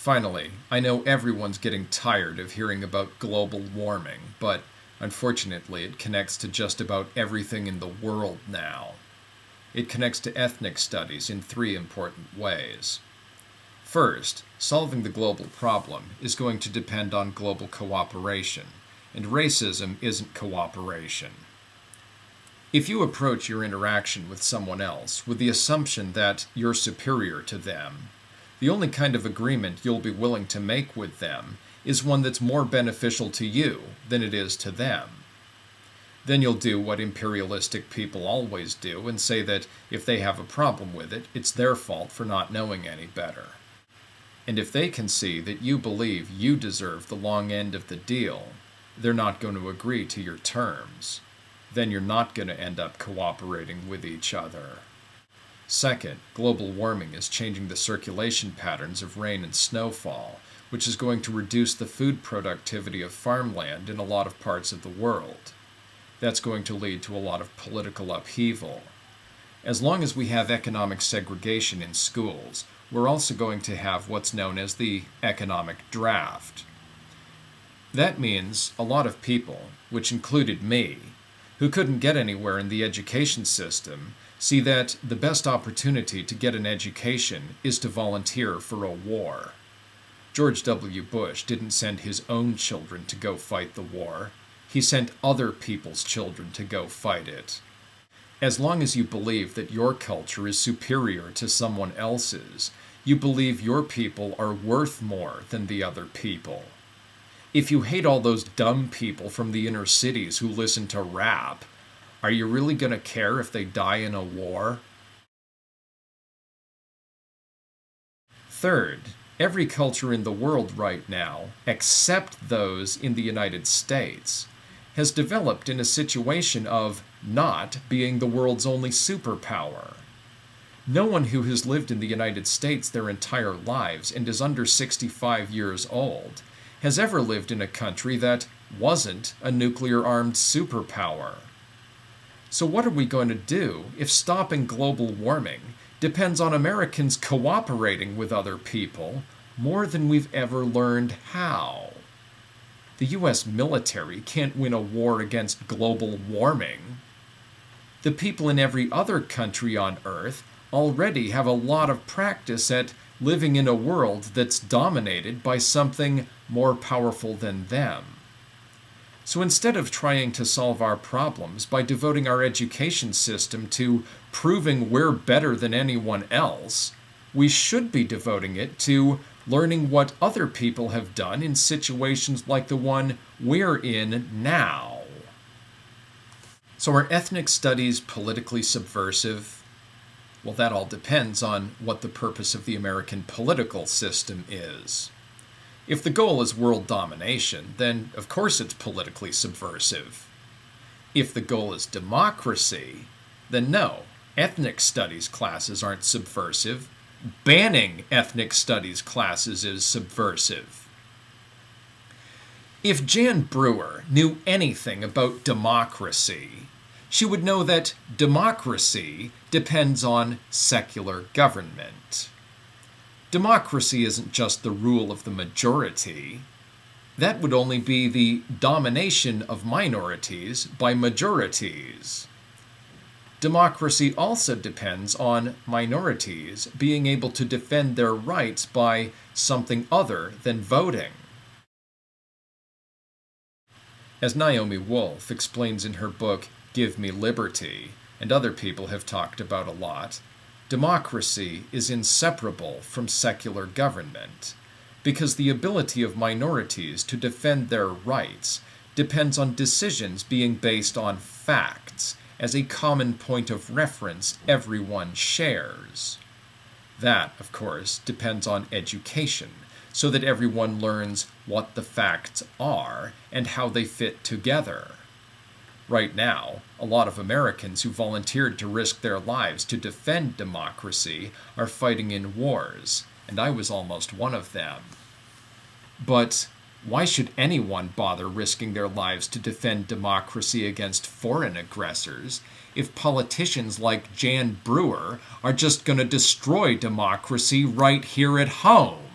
Finally, I know everyone's getting tired of hearing about global warming, but unfortunately it connects to just about everything in the world now. It connects to ethnic studies in three important ways. First, solving the global problem is going to depend on global cooperation, and racism isn't cooperation. If you approach your interaction with someone else with the assumption that you're superior to them, the only kind of agreement you'll be willing to make with them is one that's more beneficial to you than it is to them. Then you'll do what imperialistic people always do and say that if they have a problem with it, it's their fault for not knowing any better. And if they can see that you believe you deserve the long end of the deal, they're not going to agree to your terms. Then you're not going to end up cooperating with each other. Second, global warming is changing the circulation patterns of rain and snowfall, which is going to reduce the food productivity of farmland in a lot of parts of the world. That's going to lead to a lot of political upheaval. As long as we have economic segregation in schools, we're also going to have what's known as the economic draft. That means a lot of people, which included me, who couldn't get anywhere in the education system, see that the best opportunity to get an education is to volunteer for a war. George W. Bush didn't send his own children to go fight the war. He sent other people's children to go fight it. As long as you believe that your culture is superior to someone else's, you believe your people are worth more than the other people. If you hate all those dumb people from the inner cities who listen to rap, are you really going to care if they die in a war? Third, every culture in the world right now, except those in the United States, has developed in a situation of not being the world's only superpower. No one who has lived in the United States their entire lives and is under 65 years old has ever lived in a country that wasn't a nuclear-armed superpower. So what are we going to do if stopping global warming depends on Americans cooperating with other people more than we've ever learned how? The U.S. military can't win a war against global warming. The people in every other country on Earth already have a lot of practice at living in a world that's dominated by something more powerful than them. So instead of trying to solve our problems by devoting our education system to proving we're better than anyone else, we should be devoting it to learning what other people have done in situations like the one we're in now. So are ethnic studies politically subversive? Well, that all depends on what the purpose of the American political system is. If the goal is world domination, then of course it's politically subversive. If the goal is democracy, then no, ethnic studies classes aren't subversive. Banning ethnic studies classes is subversive. If Jan Brewer knew anything about democracy, she would know that democracy depends on secular government. Democracy isn't just the rule of the majority. That would only be the domination of minorities by majorities. Democracy also depends on minorities being able to defend their rights by something other than voting. As Naomi Wolf explains in her book, Give Me Liberty, and other people have talked about a lot, democracy is inseparable from secular government, because the ability of minorities to defend their rights depends on decisions being based on facts as a common point of reference everyone shares. That, of course, depends on education, so that everyone learns what the facts are and how they fit together. Right now, a lot of Americans who volunteered to risk their lives to defend democracy are fighting in wars, and I was almost one of them. But why should anyone bother risking their lives to defend democracy against foreign aggressors if politicians like Jan Brewer are just going to destroy democracy right here at home?